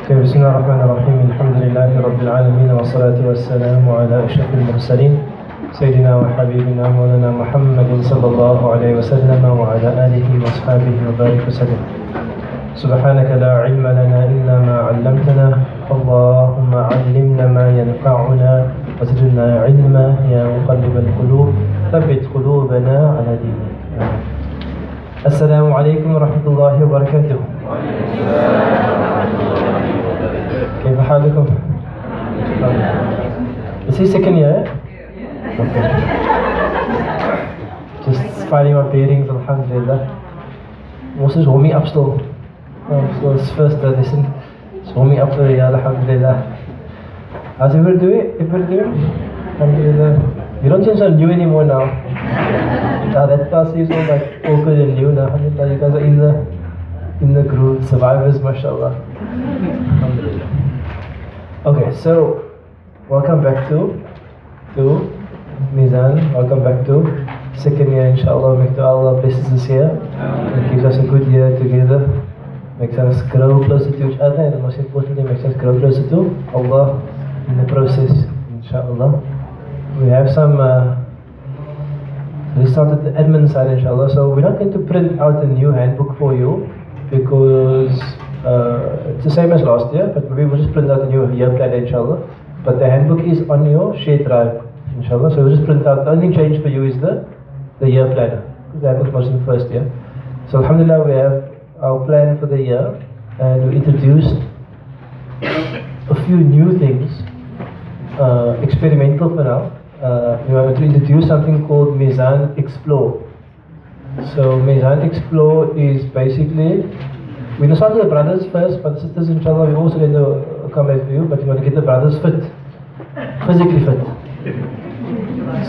بسم الله الرحمن الرحيم. الحمد لله رب العالمين والصلاة والسلام على أشرف المرسلين سيدنا وحبيبنا مولانا محمد صلى الله عليه وسلم وعلى آله وأصحابه وبارك وسلم. سبحانك لا علم لنا إلا ما علمتنا، اللهم علمنا ما ينفعنا وزدنا علما يا مقلب القلوب ثبت قلوبنا على دينك. السلام عليكم ورحمة الله وبركاته. كيف حالكم؟ Is he second year? Okay. Just finding my bearings, alhamdulillah. Moses is warming up still. So it's first lesson. It's warming up for the year, alhamdulillah. How's everybody doing? Alhamdulillah. You don't seem so new anymore now. That class is all like awkward and new now. Alhamdulillah, you guys are in the groove, survivors, mashallah. Alhamdulillah. Okay, so welcome back to Mizan. Welcome back to second year, inshallah. Make Allah blesses us here and gives us a good year together. Makes us grow closer to each other, and most importantly, makes us grow closer to Allah in the process, inshallah. We have some. Let's start at the admin side, inshallah. So we're not going to print out a new handbook for you because it's the same as last year, but maybe we'll just print out a new year plan, inshallah. But the handbook is on your share drive, inshallah. So we'll just print out. The only change for you is the year planner, because the handbook was in the first year. So alhamdulillah, we have our plan for the year, and we introduced a few new things, experimental for now. We want to introduce something called Mizan Explore. So Mizan Explore is basically, we're going to start with the brothers first, but the sisters, inshallah, we're also going to come back for you, but we want to get the brothers fit, physically fit.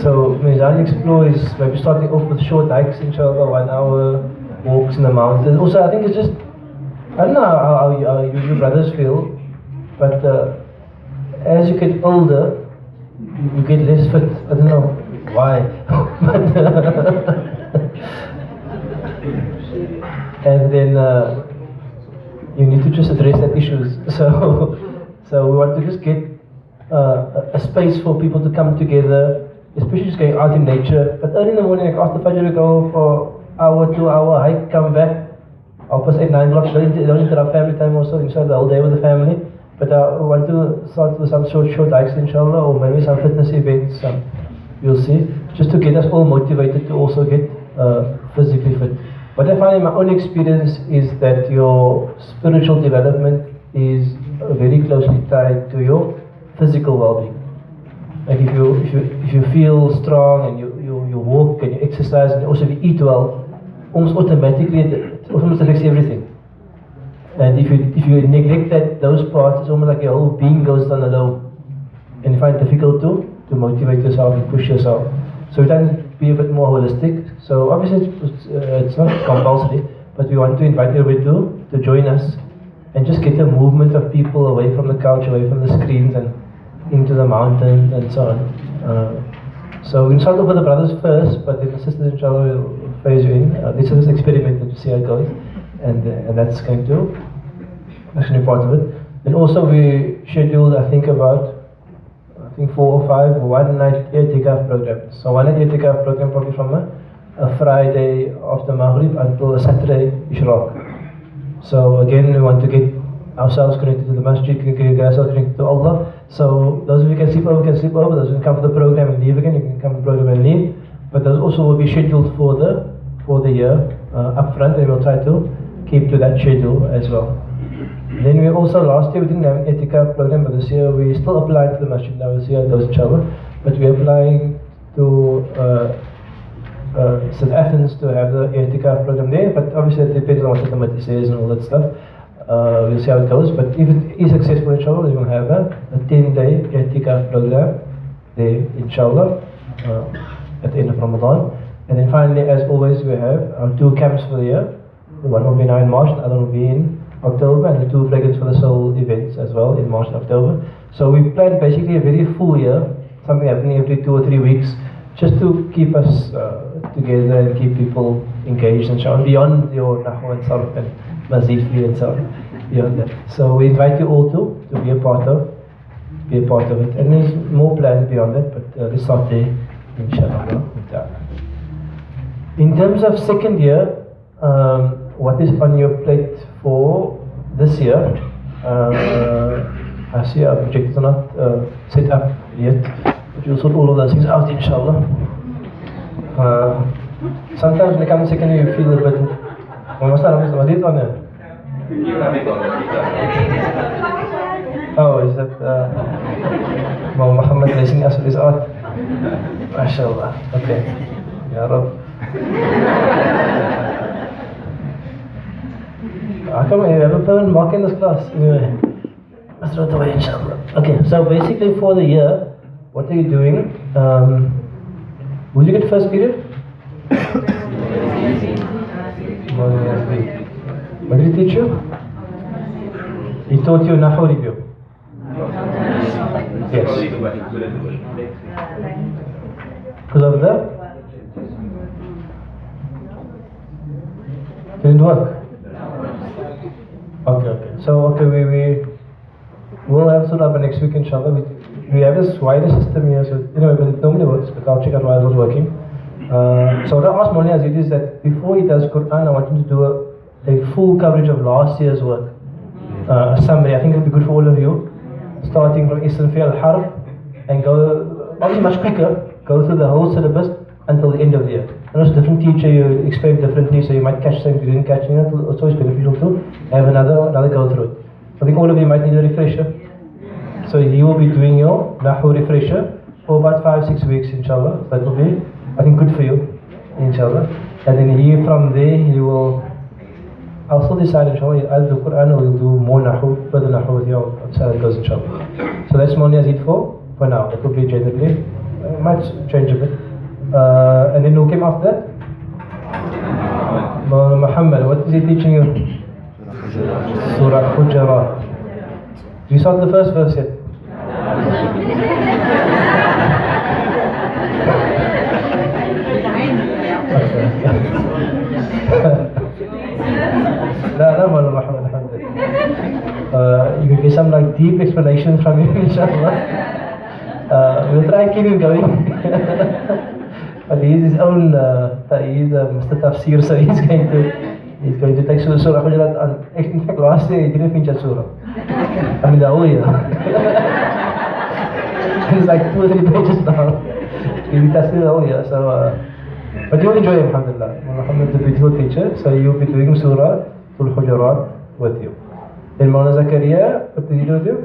So Mizan Explore is maybe starting off with short hikes, inshallah, 1 hour walks in the mountains. Also, I think it's just, I don't know how you brothers feel, but as you get older, you get less fit. I don't know why. And then you need to just address that issues. So we want to just get a space for people to come together, especially just going out in nature. But early in the morning, like after Fajr, we go for hour, 2 hour hike, come back. 8, 9 o'clock, don't interrupt family time also, inshallah, the whole day with the family. But we want to start with some short hikes, inshallah, or maybe some fitness events, you'll see, just to get us all motivated to also get physically fit. What I find in my own experience is that your spiritual development is very closely tied to your physical well-being. Like if you feel strong and you walk and you exercise and also if you eat well, almost automatically it almost affects everything. And if you neglect those parts, it's almost like your whole being goes down the low, and you find it difficult to motivate yourself and push yourself. So we try to be a bit more holistic. So obviously it's not compulsory, but we want to invite everybody to join us and just get a movement of people away from the couch, away from the screens, and into the mountains and so on. So we'll start off with the brothers first, but then the sisters, inshallah, will phase you in. This is experimental to see how it goes, and that's going to actually part of it. And also we scheduled, I think 4 or 5 one-night i'tikaf programs. So one-night i'tikaf program probably from a Friday after Maghrib until a Saturday Ishraq. So again, we want to get ourselves connected to the masjid, get ourselves connected to Allah. So those of you who can sleep over, those who can come for the program and leave again, you can come for the program and leave. But those also will be scheduled for the year up front, and we'll try to keep to that schedule as well. Then we also, last year we didn't have an i'tikaf program, but this year we still applying to the masjid. Now we'll see how it goes, inshallah. But we're applying to St. Athens to have the i'tikaf program there, but obviously it depends on what the committee says and all that stuff. We'll see how it goes, but if it is successful, inshallah, we will have a 10-day i'tikaf program there, inshallah, at the end of Ramadan. And then finally, as always, we have our 2 camps for the year. The one will be now in March, the other will be in October, and the 2 fragrance for the soul events as well in March and October. So we plan basically a very full year, something happening every 2 or 3 weeks, just to keep us together and keep people engaged and so on, beyond your Nahwa and Sarf and Mazeedfeehi and so on. beyond that. So we invite you all to be a part of it. And there's more planned beyond that, but let's start there, inshallah. In terms of second year, what is on your plate for this year? I see our projectors are not set up yet, but you'll sort all of those things out, inshallah. Sometimes when you come to second year, you feel a bit. Was dit on it? Oh, is that Muhammad blessing us with his art? MashaAllah. Okay. Ya Rab. How come you have a permanent mark in this class? Anyway, let's throw it away, inshallah. Okay, so basically for the year, what are you doing? Will you get first period? What did he teach you? He taught you Nahu review. Yes. Because of that? Didn't work? Okay. So, we will have Surah next week, inshallah. We have this wider system here, so anyway, but it normally works, but I'll check out why it was working. So what I asked Mawlana Azid is that before he does Quran, I want him to do a full coverage of last year's work. A summary. I think it would be good for all of you, starting from Ism Fi al-Harf and go, obviously much quicker, go through the whole syllabus until the end of the year. And it's a different teacher, you explain differently, so you might catch something you didn't catch. It's always beneficial to have another go through it. I think all of you might need a refresher. So he will be doing your Nahu refresher for about 5-6 weeks, inshallah. That will be, I think, good for you, inshallah. And then from there, he will, I'll still decide, inshallah, either do Quran or we'll do more Nahu, further Nahu with you. I'll see how it goes, inshallah. So that's Mawlana Azid for now. That will be generally, might change a bit. And then who came after that? Mawlana Muhammad. What is he teaching you? Surah Hujarat. Did you start the first verse yet? No, Muhammad. You can get some like deep explanation from him, inshallah. We'll try and keep him going. But he is his own, he is Mr. Tafsir, so he's going to take Surah Hujarat. In fact, last year he didn't finish that surah. I mean the whole year. It's like 2 or 3 pages now. He'll Tafsir the whole year, so but you'll enjoy him, alhamdulillah. Muhammad is a beautiful teacher, so you'll be doing Surah Al-Hujarat with you. Then Mawlana Zakaria, what did he do with you?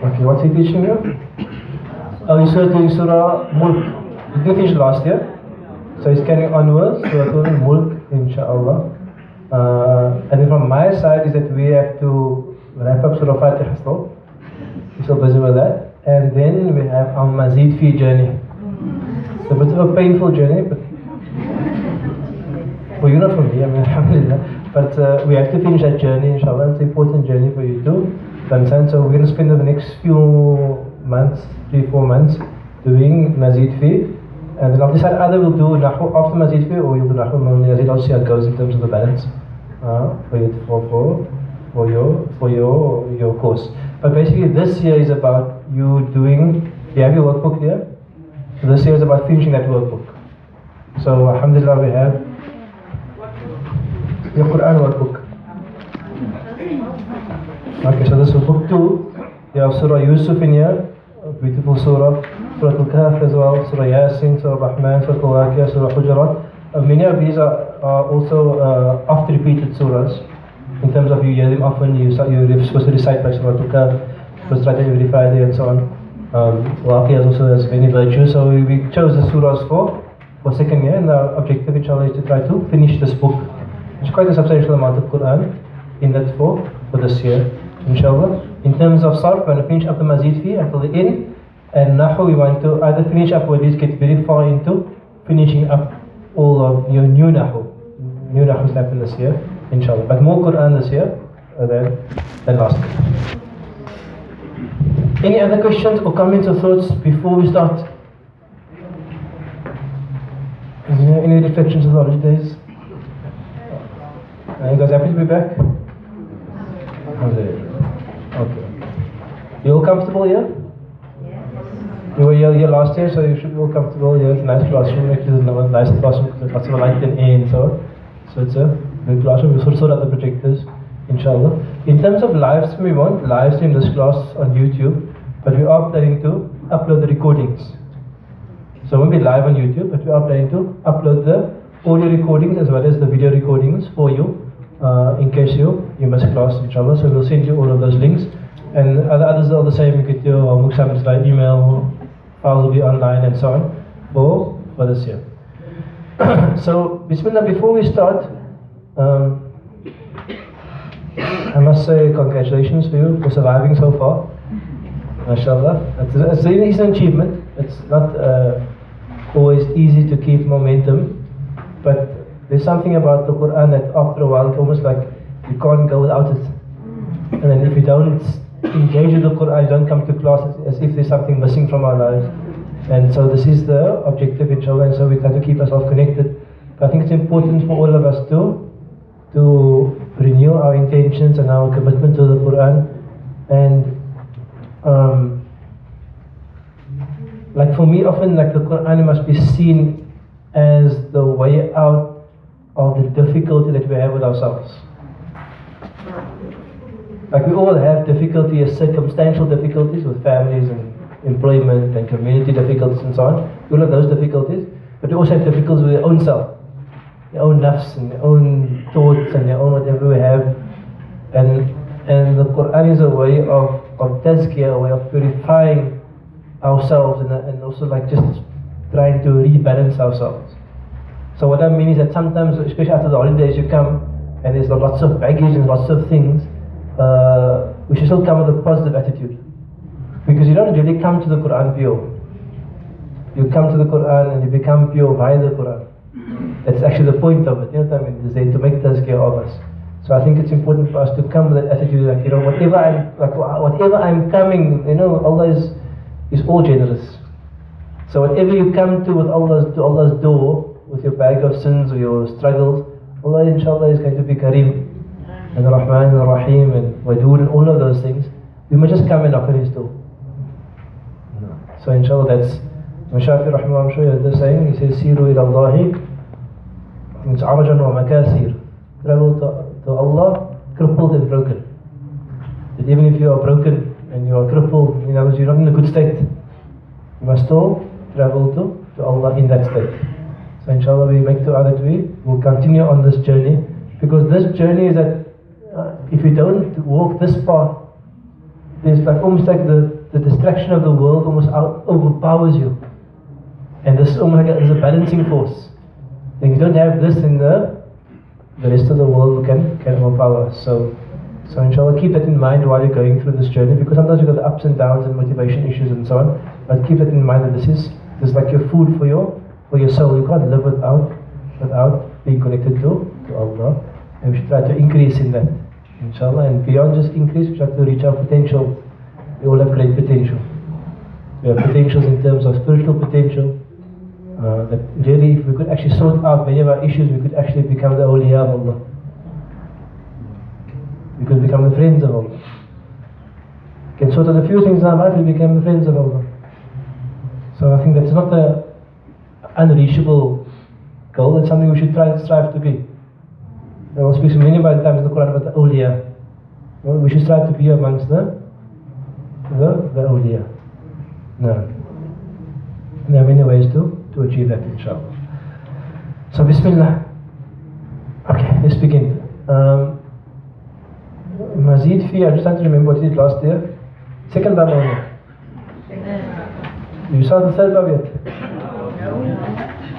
Okay, what's he teaching you? Oh, he's doing Surah Mulk. He didn't finish last year, so he's carrying onwards, Surah Mulk, inshallah. And then from my side is that we have to wrap up Surah Fatiha still. We're still busy with that. And then we have our Mazeedfeehi journey. It's a bit of a painful journey, but for you, not for me, I mean, alhamdulillah. But we have to finish that journey, inshallah. It's an important journey for you too. Understand? So we're going to spend the next few months, 3-4 months, doing Mazeedfeehi. And then I'll decide either we'll do Nahu after Mazeedfeehi or you'll do Nahu Mazeed. I'll see how it goes in terms of the balance for your course. But basically this year is about you doing, you have your workbook here. So this year is about finishing that workbook. So alhamdulillah we have your Quran workbook. Okay, so this is book 2. You have Surah Yusuf in here, a beautiful surah. Surah Al-Kahf as well, Surah Yasin, Surah Rahman, Surah Al-Waqiah, Surah Hujarat. Many of these are also oft-repeated surahs. In terms of you hear them often, you're supposed to recite by Surah Al-Kahf, supposed to recite every Friday and so on. Waqiah also has many virtues, so we chose the surahs for second year, and our objective inshallah is to try to finish this book. It's quite a substantial amount of Quran in that for this year, inshallah. In terms of Sarf, we're going to finish up the Mazeedfeehi until the end, and Nahu we want to either finish up or at least get very far into finishing up all of your new Nahu. New Nahus happen this year, inshallah. But more Quran this year than last year. Any other questions or comments or thoughts before we start? Is there any reflections of the holidays? You guys happy to be back? Okay. You all comfortable here? You were here last year, so you should be all comfortable here. It's a nice classroom. Actually, it's a nice classroom because it's got some light and air and so on. So it's a good classroom. We sort out the projectors, inshallah. In terms of live stream, we won't live stream this class on YouTube, but we are planning to upload the recordings. So it won't be live on YouTube, but we are planning to upload the audio recordings as well as the video recordings for you, in case you miss class, inshallah. So we'll send you all of those links. And others are the same. You get your homework assignments by email, files will be online and so on for this year. So, Bismillah, before we start, I must say congratulations to you for surviving so far. MashaAllah. It's an achievement. It's not always easy to keep momentum, but there's something about the Quran that after a while it's almost like you can't go without it. And then if you don't engage with the Quran, you don't come to class, as if there's something missing from our lives. And so this is the objective, inshallah, and so we try to keep ourselves connected. But I think it's important for all of us to renew our intentions and our commitment to the Quran. And like for me, often like the Quran must be seen as the way out of the difficulty that we have with ourselves. Like we all have difficulties, circumstantial difficulties with families and employment and community difficulties and so on. We all have those difficulties, but we also have difficulties with your own self, your own nafs and your own thoughts and your own whatever we have. And the Quran is a way of tazkiyah, a way of purifying ourselves and also like just trying to rebalance ourselves. So what I mean is that sometimes, especially after the holidays, you come and there's lots of baggage and lots of things. We should still come with a positive attitude, because you don't really come to the Quran pure. You come to the Quran and you become pure by the Quran. That's actually the point of it. You know what I mean? It's there to make tazkiyah of us. So I think it's important for us to come with that attitude, like whatever I'm coming, Allah is all generous. So whatever you come to Allah's door with your bag of sins or your struggles, Allah inshallah is going to be Kareem and Rahman and Rahim and Wadood and all of those things. We must just come and knock on His door. So inshallah, that's Shafi Rahman, I'm sure you're the saying. He says, Siru ila Allahi, it's Arajan wa Makasir. Travel to Allah, crippled and broken. But even if you are broken and you are crippled, you're not in a good state, you must still travel to Allah in that state. So inshallah, we make dua that we will continue on this journey, because this journey is that if you don't walk this path, there's like almost like the distraction of the world almost overpowers you, and this is almost like there's a balancing force. If you don't have this, in the rest of the world can overpower us. So inshallah, keep that in mind while you're going through this journey, because sometimes you've got the ups and downs and motivation issues and so on. But keep that in mind that this is like your food for your soul. You can't live without being connected to Allah, and we should try to increase in that, inshallah. And beyond just increase, we try to reach our potential. We all have great potential. We have potentials in terms of spiritual potential. That really, if we could actually sort out many of our issues, we could actually become the awliya of Allah. We could become the friends of Allah. We can sort out a few things in our life, we become the friends of Allah. So I think that's not an unreachable goal. It's something we should try and strive to be. Allah speaks many times in the Quran about the awliya. Well, we should strive to be amongst the awliya. No. There are many ways to achieve that, inshallah. So Bismillah. Okay, let's begin. Mazeedfeehi, I'm just trying to remember what we did last year. Second bab only. You saw the third bab yet?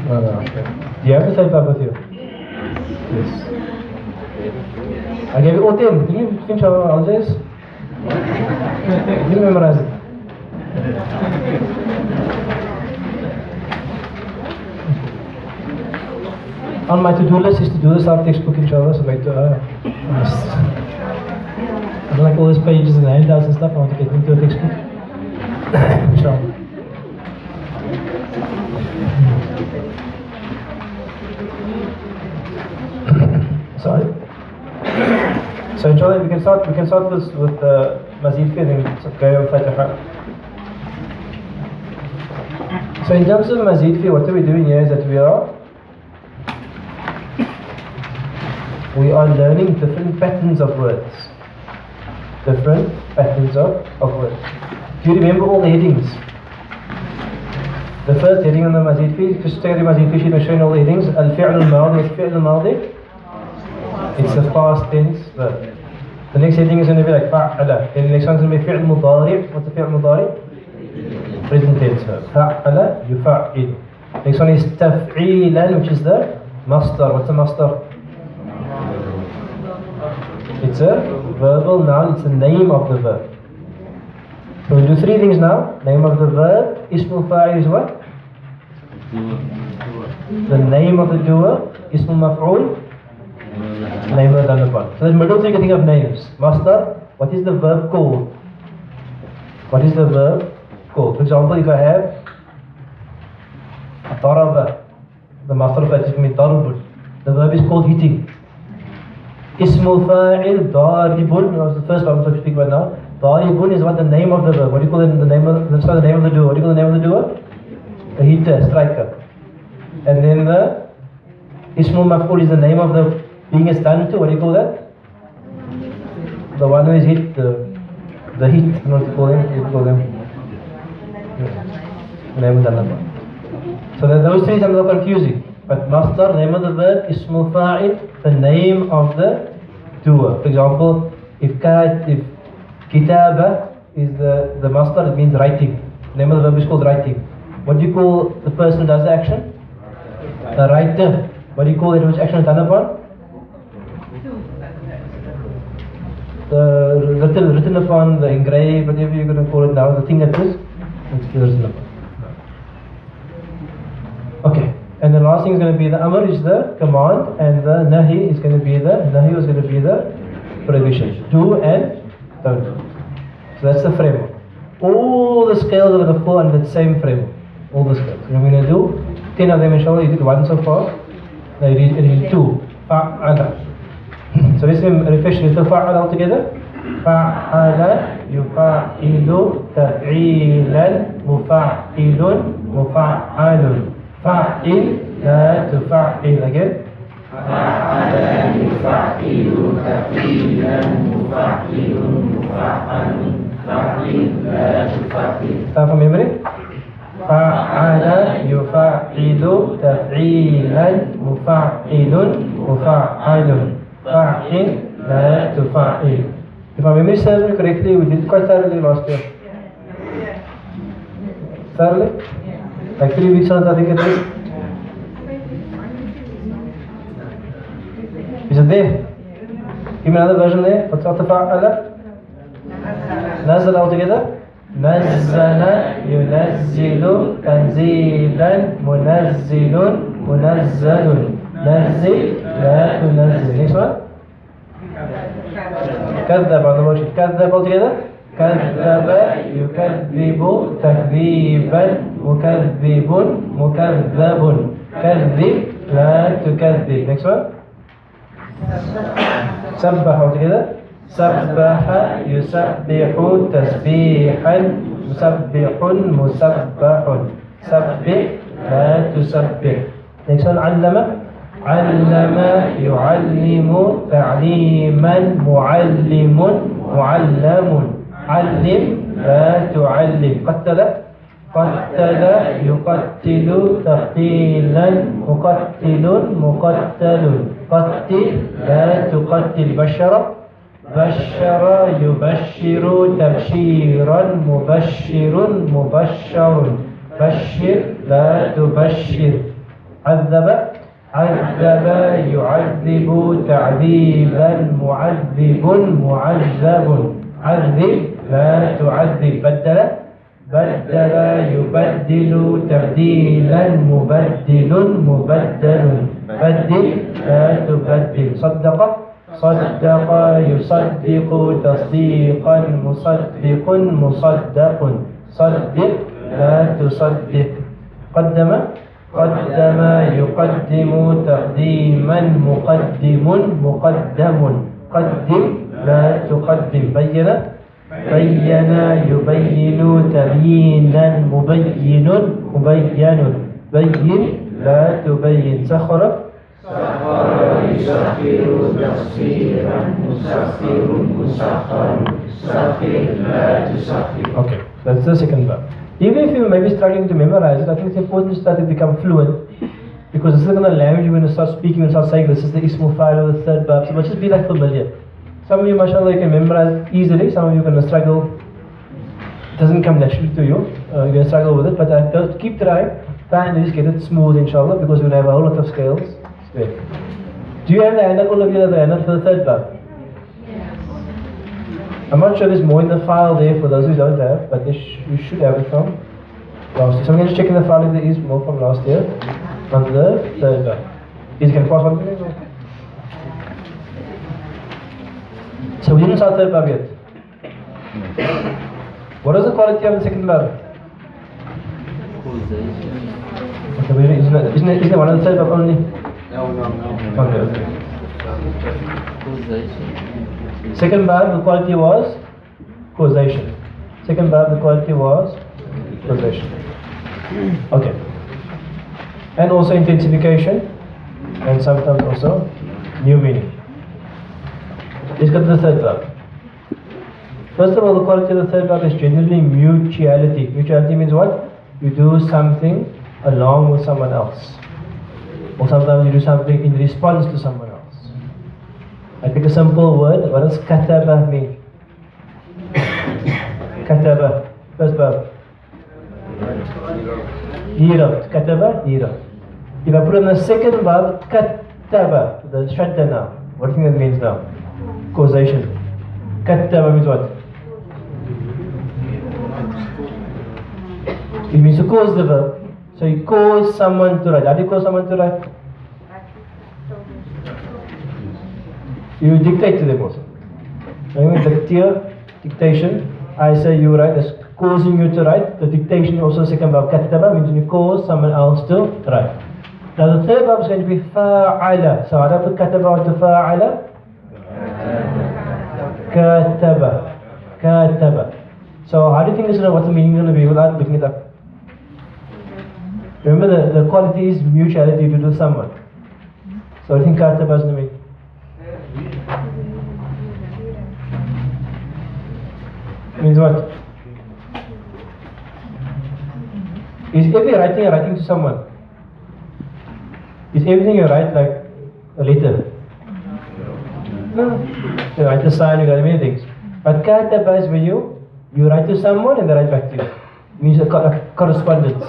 No, okay. Do you have the third bab with you? Yes. I gave you all 10. Did you finish our holidays? Did you memorize it? On my to-do list is to do this our textbook, inshallah. So I don't like all these pages and handouts and stuff. I want to get into a textbook, inshallah. Sorry. So inshallah we can start this with Mazeedfeehi and then go over Fatiha. So in terms of Mazeedfeehi, what we're doing here is that we are learning different patterns of words. Different patterns of words. Do you remember all the headings? The first heading on the Mazeedfeehi, just take the Mazeedfeehi sheet and show you all the headings. Al-fi'l al-madi, what's fi'l al-madi? It's a past tense verb. The next heading is going to be like fa'ala. Then the next one is going to be fi'l mudari. What's the fi'l mudari? Present tense verb. Fa'ala yufa'il. Next one is taf'ilan, which is the masdar. What's the masdar? It's a verbal noun. It's the name of the verb. So we'll do three things now. Name of the verb. Ismul fa'il is what? The name of the doer. Ismul maf'ul. Name of the done upon. So the middle thing you think of names. Masdar. What is the verb called? What is the verb called? For example, if I have daraba, the masdar of that is going to be darbun. The verb is called hitting. Ismul fa'il daribun. That's the first one I'm going to speak about now. Daribun is what the name of the verb. What do you call the name of the name of the doer? What do you call the name of the doer? The hitter, striker. And then the Ismul maf'ul is the name of the being is done to. What do you call that? The one who is hit, the hit. You know what you call them? You call them. Name of the number. So those three are a little confusing. But masdar, name of the verb, ismul fa'il, the name of the doer. For example, if kitaba is the masdar, it means writing. The name of the verb is called writing. What do you call the person who does the action? The writer. What do you call it which action is done upon? The written upon, the engraved, whatever you're going to call it now, the thing that is written upon. Okay, and the last thing is going to be the amr is the command, and the nahi is going to be the prohibition. Do and don't do. So that's the framework. All the scales are going to fall under the same framework. All the scales. And we're going to do 10 of them inshallah. You did one so far. Now you did two. Fa'ala. So let's refresh the fa'ala all together. Fa'ala yufa'ilu taf'ilan mufa'ilun mufa'alun. Fa'il la tufa'il. Again. Fa'ala yufa'ilu taf'ilan mufa'ilun mufa'alun. Fa'il la tufa'il. Start from memory. Fa'ala yufa'ilu taf'ilan mufa'ilun mufa'alun. Fa'il la tufa'il. If my memory serves me correctly, we did quite thoroughly last year. Thoroughly? Like 3 weeks on, I think it is. Is it there? Give me another version there. What's after fa'ala? Nazal altogether. Nazzala yunazzilu tanzilan munazzilun munazzalun. Nazzil la tunazzil. Next one. Kadhab on the worksheet. Kadhab altogether. كذب يكذب تكذيبا مكذب مكذب كذب لا تكذب. Next one. سبح altogether. سبح يسبح تسبيحا مسبح مسبح سبح لا تسبح. Next one. علم علم يعلم تعليما معلم معلم. علم لا تعلم. قتل قتل يقتل تقتيلا مقتل مقتل. قتل لا تقتل. بشر بشر يبشر تبشيرا مبشر مبشر. بشر لا تبشر. عذب عذب يعذب تعذيبا معذب معذب. عذب لا تعذب. بدل بدل يبدل تبديلا مبدل مبدل. بدل لا تبدل. صدق صدق يصدق تصديقا مصدق مصدق. صدق لا تصدق. قدم قدم يقدم تقديما مقدم مقدم قدم لا تقدم بين بين يبين تبيينا مبين مبين بين لا تبين سخر سخر يسخر تسخيرا مسخر مسخر سخر لا تسخر. Okay, that's the second verb. Even if you may be struggling to memorize it, I think it's important to start to become fluent, because this is the kind of language you're going to start speaking and start saying this is the ismul fa'il or the third verb, so it must just be like familiar. Some of you, mashallah, you can memorize easily, some of you are going to struggle. It doesn't come naturally to you, you're going to struggle with it, but keep trying, try and just get it smooth, inshallah, because we're going to have a whole lot of scales. Do you have the handout? All of you have the handout for the third verb? I'm not sure there's more in the file there for those who don't have, but you should have it from last year. So I'm going to check in the file if there is more from last year on the third verb. You can pass on to me. So we didn't start third verb yet. What is the quality of the second verb? Okay, isn't it one of the third verb only? No. Okay. Second verb, the quality was causation. Second verb, the quality was causation. Okay. And also intensification, and sometimes also new meaning. Let's go to the third verb. First of all, the quality of the third verb is generally mutuality. Mutuality means what? You do something along with someone else. Or sometimes you do something in response to someone else. I pick a simple word. What does kataba mean? Kataba. First verb. He wrote. Kataba, he wrote. If I put on the second verb, kataba, the shadda now. What do you think that means now? Causation. Kataba means what? It means to cause the verb. So you cause someone to write. How do you cause someone to write? You dictate to them also. Dictation. I say you write, that's causing you to write. The dictation also second verb. Kataba means you cause someone else to write. Now the third verb is going to be fa'ala. So how do I put kataba to fa'ala? Kataba. Kataba. So how do you think this is what's the meaning going to be without looking it up? Remember the quality is mutuality to do someone. So I think kataba is going to be. Means what? Is every writing you're writing to someone? Is everything you write like a letter? No. You write a sign, you write many things. But kataba is when you write to someone and they write back to you. It means a correspondence.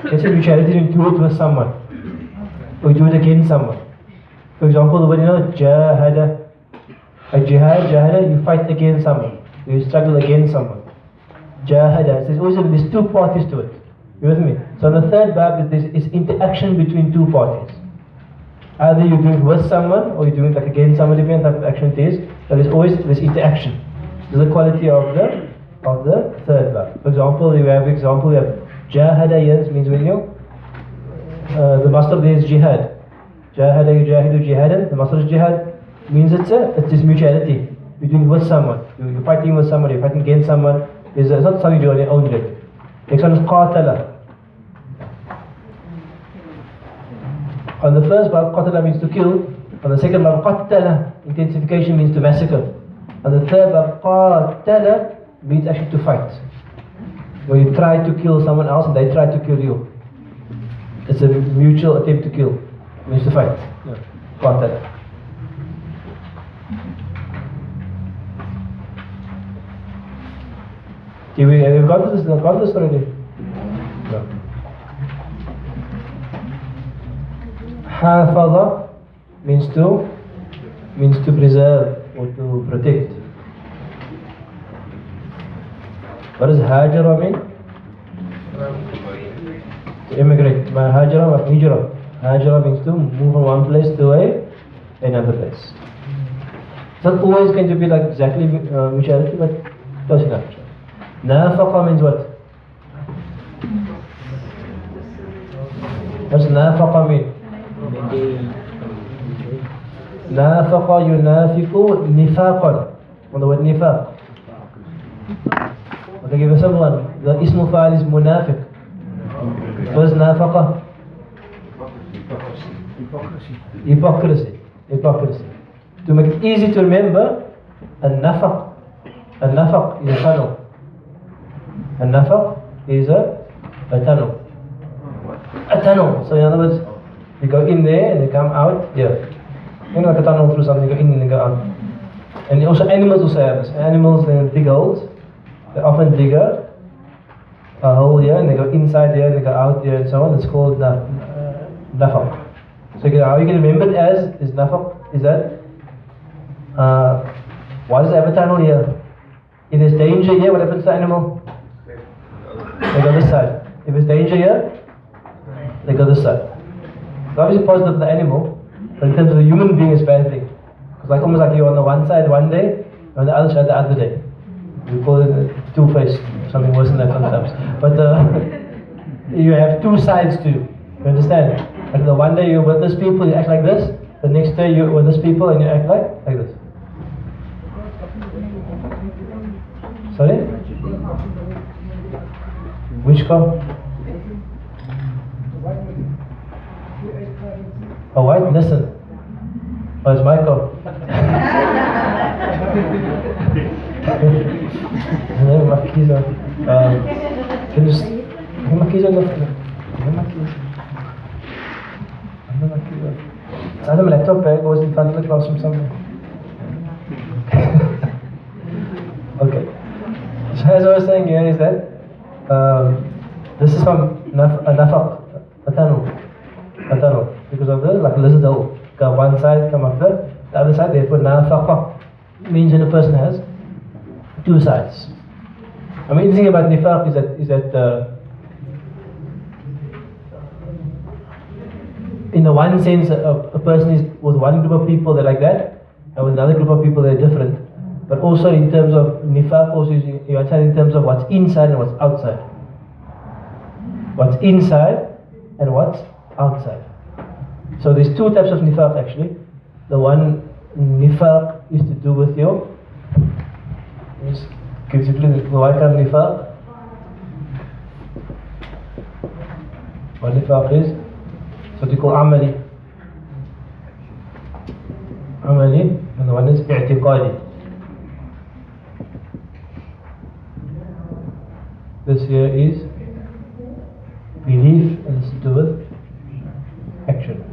Let's say mutuality, you do it with someone. Or you do it against someone. For example, the word jahada. Like jahada, you fight against someone. You struggle against someone. Jahada. So there's two parties to it. You with me? So the third verb is interaction between two parties. Either you're doing it with someone or you're doing it like against someone, depending on the type of action it is. But there's always this interaction. This is the quality of the third verb. For example, we have jahada yes means when you the master there is jihad. Jahada yujahidu jihadan. The master is jihad means it's this mutuality. You're doing it with someone. You're fighting with someone. You're fighting against someone. It's not something you do on your own. Next one is qatala. On the first verb, qatala means to kill. On the second verb, qattala, intensification means to massacre. On the third verb, qatala means actually to fight. When you try to kill someone else and they try to kill you. It's a mutual attempt to kill. It means to fight. Qatala. Have you got this already? No. Hafadha means to preserve or to protect. What does hajara mean? To immigrate. Hajara means to move from one place to another place. It's not always going to be like exactly mutuality, but close enough. Nafaqa means what? What's nafaqa mean? Nafaqa yunafiqu nifaqan. On the word nifaq. I'll give you someone. The ismu fa'al is munafiq. What's nafaqa? Hypocrisy. Hypocrisy. To make it easy to remember, al-nafaq is a tunnel. Al-nafaq is a tunnel. A tunnel. So in other words, you go in there and you come out here. You know, like a tunnel through something, you go in and you go out. And also animals also have this. Animals, they dig holes. They often dig a hole here and they go inside here and they go out here and so on. It's called nafaq. So how you can remember it as is nafaq is that why does it have a tunnel here? If there's danger here, what happens to the animal? They go this side. If there's danger here, they go this side. It's obviously positive for the animal, but in terms of the human being, it's a bad thing. It's like almost like you're on the one side one day, and on the other side the other day. We call it two-faced, something worse than that sometimes. But you have two sides too. You understand? Like the one day you're with these people, you act like this. The next day you're with these people and you act like this. Sorry? Which car? A white? Listen. Oh, it's my car. I have my keys on. Can you I have my keys on the floor? I have my keys. I have my keys on. It's either my laptop bag or it's in front of the classroom somewhere. Okay. So as I was saying here is that this is from nafaq, a tunnel. Because of the like lizard hole. Go one side, come up the other side, therefore nafaqa means that a person has two sides. I mean, the thing about nifaq is that in the one sense, a person is with one group of people they're like that, and with another group of people they're different. But also in terms of nifaq, also you understand in terms of what's inside and what's outside. What's inside and what's outside. So there's two types of nifaq actually. The one nifaq is to do with your, basically the white kind of nifaq. What nifaq is? What you call amali. And the one is i'tiqadi. This here is belief and it's to do with action.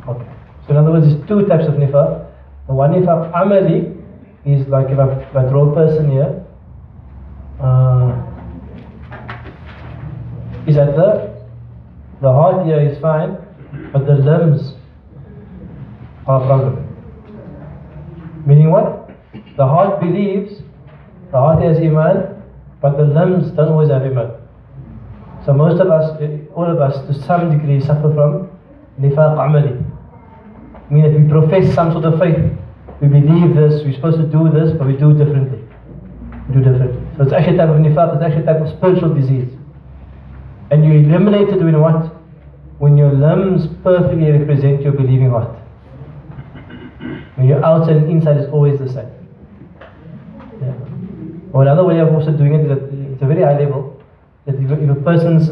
Okay. So in other words, there's two types of nifaq. The one nifaq amali is like if I draw a person here, is that the heart here is fine, but the limbs are a problem. Meaning what? The heart believes, the heart has iman, but the limbs don't always have iman. So most of us, all of us to some degree suffer from nifaq amali. Meaning that we profess some sort of faith. We believe this, we're supposed to do this, but we do it differently. So it's actually a type of nifaq, it's actually a type of spiritual disease. And you eliminate it when what? When your limbs perfectly represent your believing heart. When your outside and inside is always the same. Yeah. Or another way of also doing it is that it's a very high level. That if a person's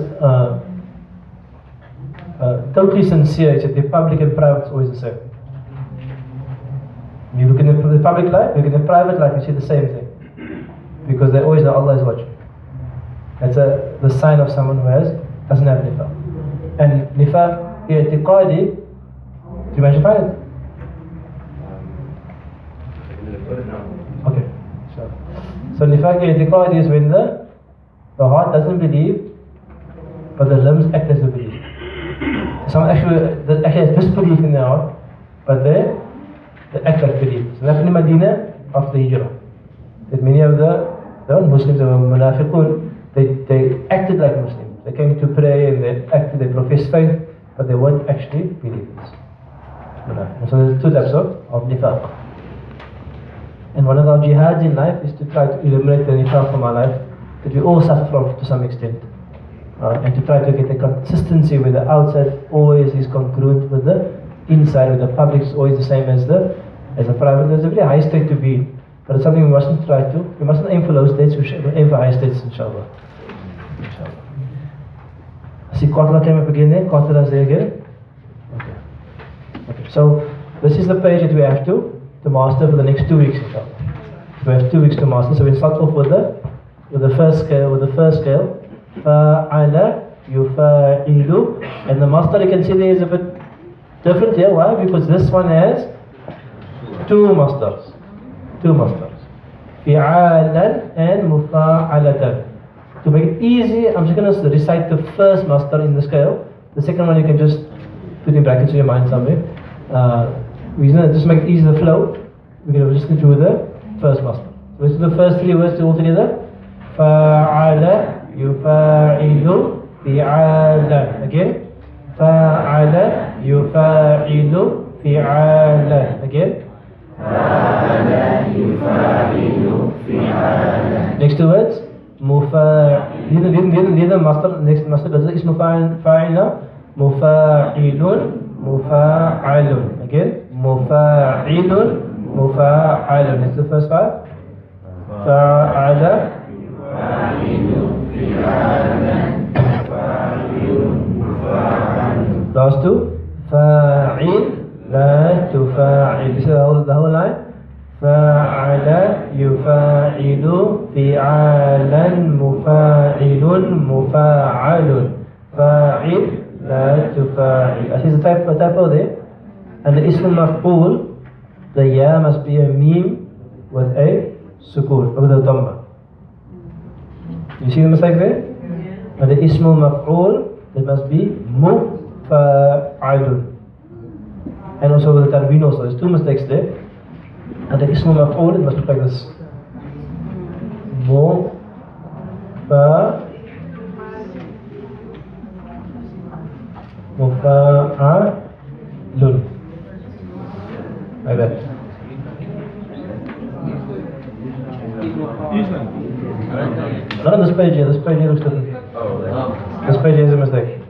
totally sincere, it's that their public and private is always the same. You look in the public life, you look in the private life, you see the same thing. Because they always know Allah is watching. That's the sign of someone who doesn't have nifaq. And nifaq i'tiqadi, do you manage to find it? Okay. So nifaq i'tiqadi is when the heart doesn't believe, but the limbs act as they believe. Someone actually has disbelief in their heart, but they act like belief. So that happened in Medina after the Hijrah. That many of the Muslims, the munafiqun, they acted like Muslims. They came to pray and they professed faith, but they weren't actually believers. So there's two types of nifaq. And one of our jihads in life is to try to eliminate the nifaq from our life that we all suffer from to some extent. And to try to get a consistency where the outside always is congruent with the inside, with the public is always the same as the private. There's a very high state to be, but it's something we mustn't try to. We mustn't aim for low states, we should aim for high states, inshallah. I see Qatla came up again there. Qatla is there again. Okay. So this is the page that we have to master for the next 2 weeks, inshallah. We have 2 weeks to master. So we'll start off with the first scale. Fa'ala, yufa'ilu. And the master, you can see there is a bit different here. Why? Because this one has two masters. Fi'alan and mufa'alatan. To make it easy, I'm just going to recite the first master in the scale. The second one you can just put in brackets in your mind somewhere. We're going to just make it easy the flow. We're going to just do the first master. So let's do the first 3 words all together. Fa'ala, yufa'ilu, fi'alan. Again. Fa'ala, yufa'ilu, fi'alan. Again. Fa'ala, yufa'ilu, fi'alan. Next 2 words. Neither master, next master does is mufa'ila, mufa'ilun, mufa'alun. Again. Mufa'ilun, mufa'alun. Next the first 5. Fa'ala, last 2. Fa'il, la tufa'il. This is the whole line. Fa'ala, yufa'ilu, fi'alan, mufa'ilun, mufa'alun. Fa'il, la tufa'il. I see the typo there. And the ism maf'ul, the ya must be a meme with a sukoon, with a dhamma. You see the mistake there? And the ismul maf'ul, it must be mufa'alun. And also with the tanween also, there's 2 mistakes there. And the ismul maf'ul, it must look like this. Mufa'alun. Like that. Not on this page here. This page here looks different. This page here is a mistake.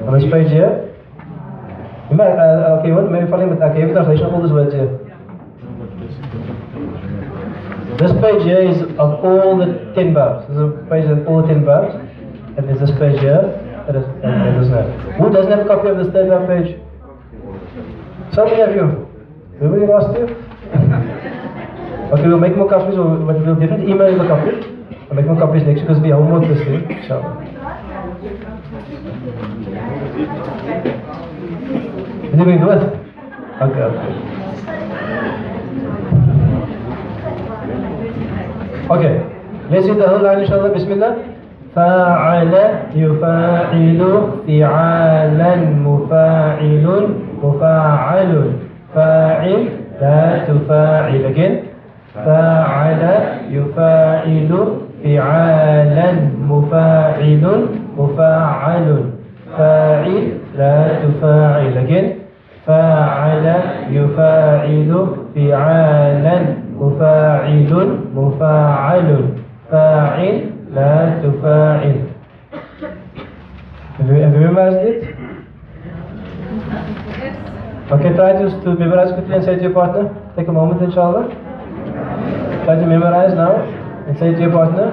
On this page here, okay, maybe following with okay, every translation of all these words here. This page here is of all the 10 verbs. This is a page of all 10 verbs, and there's this page here. And doesn't have. Who doesn't have a copy of this 10 verb page? So many of you. Everybody lost you? Okay, we'll make more copies, but we'll definitely email you the copy. I'll make more copies next week because we'll be homework this week. Inshallah. Is it going to do it? Okay. Okay. Let's read the whole line, inshallah. Bismillah. Fa'ala yufa'ilu, fi'alan, mufa'ilun, mufa'alun. Fa'il, la tufa'il. Again. فعل يفاعل فعالا مفاعل مفاعل فاعل لا تفاعل again فعل يفاعل فعالا مفاعل مفاعل فاعل لا تفاعل. Have you memorized it? Okay, try to memorize quickly and say to your partner. Take a moment, inshallah. Try to memorize now and say to your partner.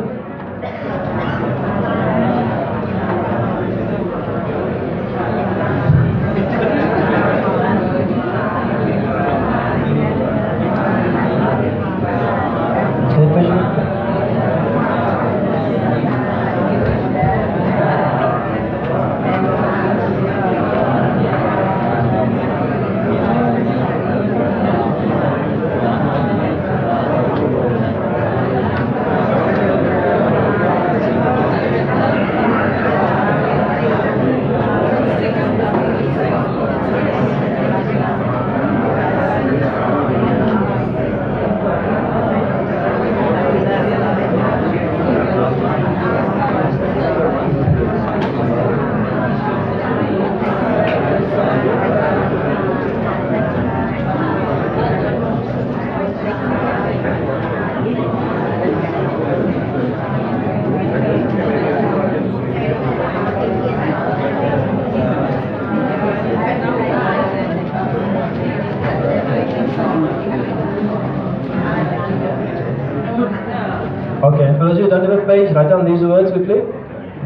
the page, write down these words quickly.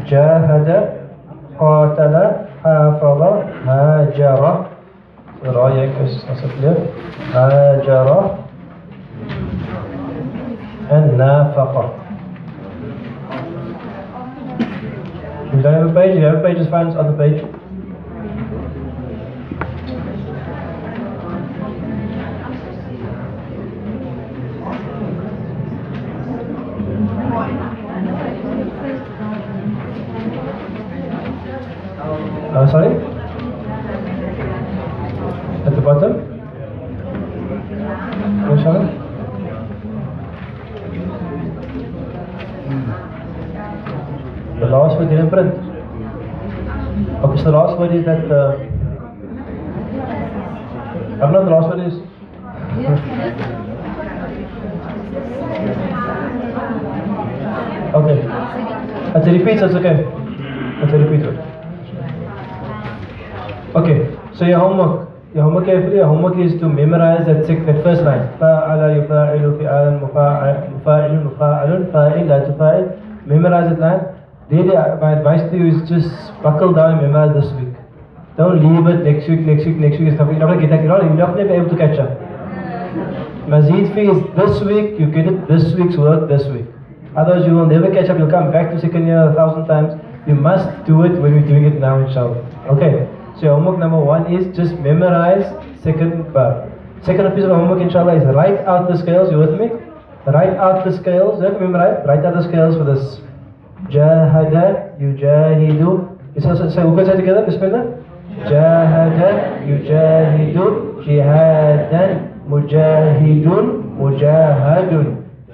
Jahada, qatala, hafadha, hajara. Raya is also clear. Hajara and nafaqa. You don't have a page? You have a page, just find on the page. Sorry? At the bottom? Inshallah? The last word didn't print. Okay, so the last word is that I don't know what the last word is. Okay. That's a repeat, so it's okay. That's a repeat word. Okay, so your homework carefully. Your homework is to memorize that first line. Fa'ala yufa'ilu fi'alan mufa'ilun mufa'alun fa'il la tufa'il. Memorize that line. Really, my advice to you is just buckle down and memorize this week. Don't leave it next week is something. You're not going to get that. You're not going to be able to catch up. Mazeedfeehi is this week. You get it this week's work this week. Otherwise, you will never catch up. You'll come back to second year 1,000 times. You must do it when we're doing it now, inshallah. Okay. So your homework number 1 is just memorize second part. Second piece of homework, inshallah, is write out the scales. You with me? Write out the scales. You have to memorize. Write out the scales for this. Jahada, yujahidu. So we can say together. Bismillah. Jahada, yujahidu, jihadan, mujahidun, mujahadun.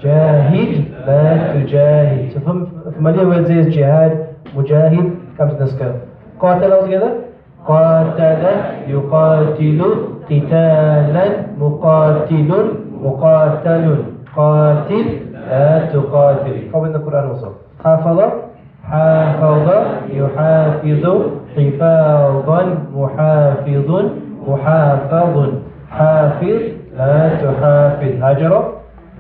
Jahid, la tujahid. So familiar words is jihad, mujahid comes in the scale. Qatala all together. Qatala, yuqatilu, qitalan, muqatilun, muqatalun. Qatil, la tuqatil. Come in the Quran also. Hafadha, hafadha, yuhafidu, hifadhan, muhafidun, muhafadun. Hafiz, la tuhafid. Hajara,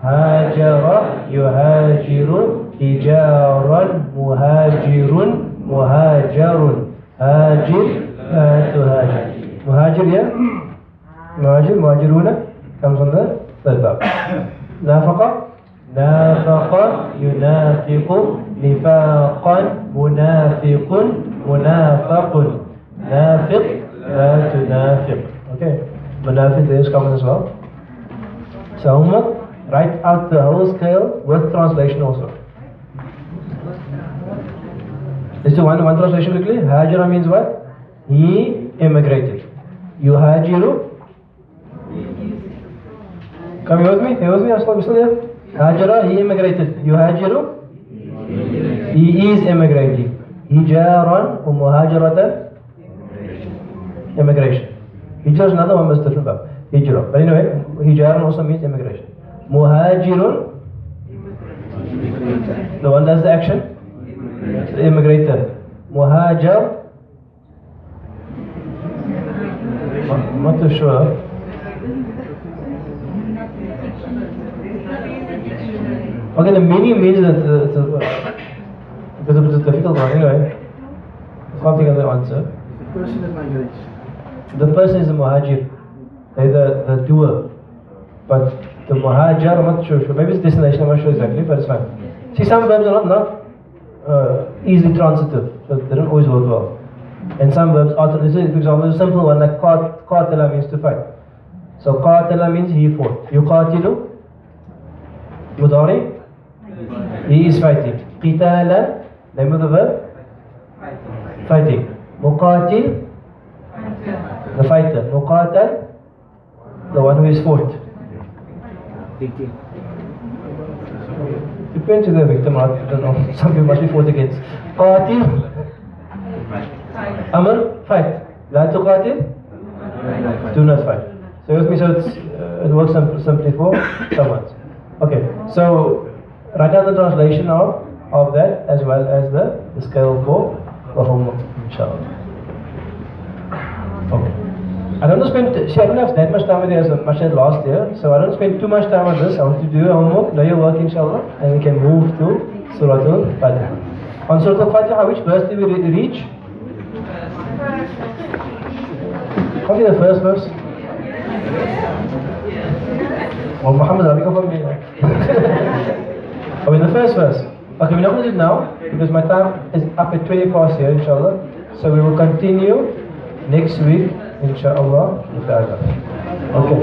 hajara, yuhajiru, hijaran, muhajirun, muhajarun. Hajir, la tuhajir. Muhajir, yeah? Muhajir, muhajiruna comes on the third bab. Nafaqa, nafaqa, yunafiqu, nifaqan, munafiqun, munafaqun. Nafiq, la tunafiq. Okay, munafiq is common as well. So homework, write out the whole scale with translation also. Let's do one translation quickly. Hajira means what? He immigrated. Yuhajiru. Come here with me? Here with me? Aslam, still here? Hajira, he immigrated. Yuhajiru. He is immigrating. Hijaran or muhajiratan. Immigration. Hijra is another one, but it's different about Hijra. But anyway, hijaran also means immigration. Muhajirun. The one does the action. The immigrator. Muhajar. I'm not too sure. Okay, the meaning means that it's a difficult one. Anyway, I can't think of the answer. The person is the muhajir, the doer. But the muhajar, I'm not sure. Maybe it's destination, I'm not sure exactly, but it's fine. See, some verbs are not easily transitive, so they don't always work well. And some verbs are, for example, a simple one like qatala means to fight. So qatala means he fought. Yuqatilu, mudari, he is fighting. Qitala, name of the verb, fighting. Muqatil, the fighter. Muqatal, the one who is fought. Depends on the victim, I don't know. Some people must be fought against. Qatil, Amr, fight. La tuqatil, do not fight. So with me, so it works simply for someone. Okay, so write down the translation of that as well as the scale for the homework, inshallah. Okay. I don't have that much time with you as much as last year, so I don't spend too much time on this. I want you to do your homework, do your work, inshallah, and we can move to Surah Al-Fatiha. On Surah Al-Fatiha, which verse did we reach? Only the first verse. Oh, Muhammad, are we going from here? Oh, in the first verse. Okay, we're not going to do it now because my time is up at 20 past here, inshallah. So we will continue next week, inshallah. Okay.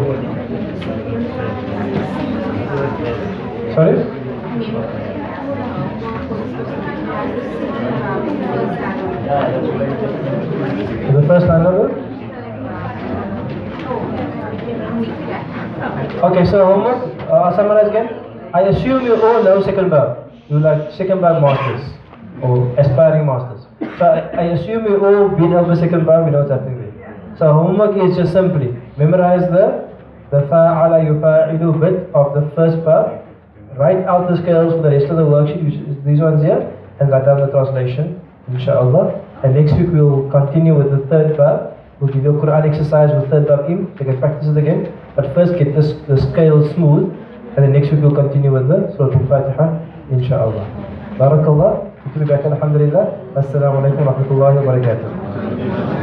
Sorry? The first line of it? Okay, so homework, I'll summarize again. I assume you all know second bab. You like second bab masters or aspiring masters. So I assume you all been over second bab, you know what's happening there. So homework is just simply memorize the fa'ala yufa'ilu bit of the first bab. Write out the scales for the rest of the worksheet, which is these ones here, and write down the translation, inshallah. And next week we'll continue with the third bab. We'll give you a Quran exercise with third bab im. You can practice it again. But first get the scale smooth. And then next week we'll continue with the Surah Al-Fatiha, inshallah. Barakallah. Alhamdulillah. Assalamu alaikum wa rahmatullahi wa barakatuh.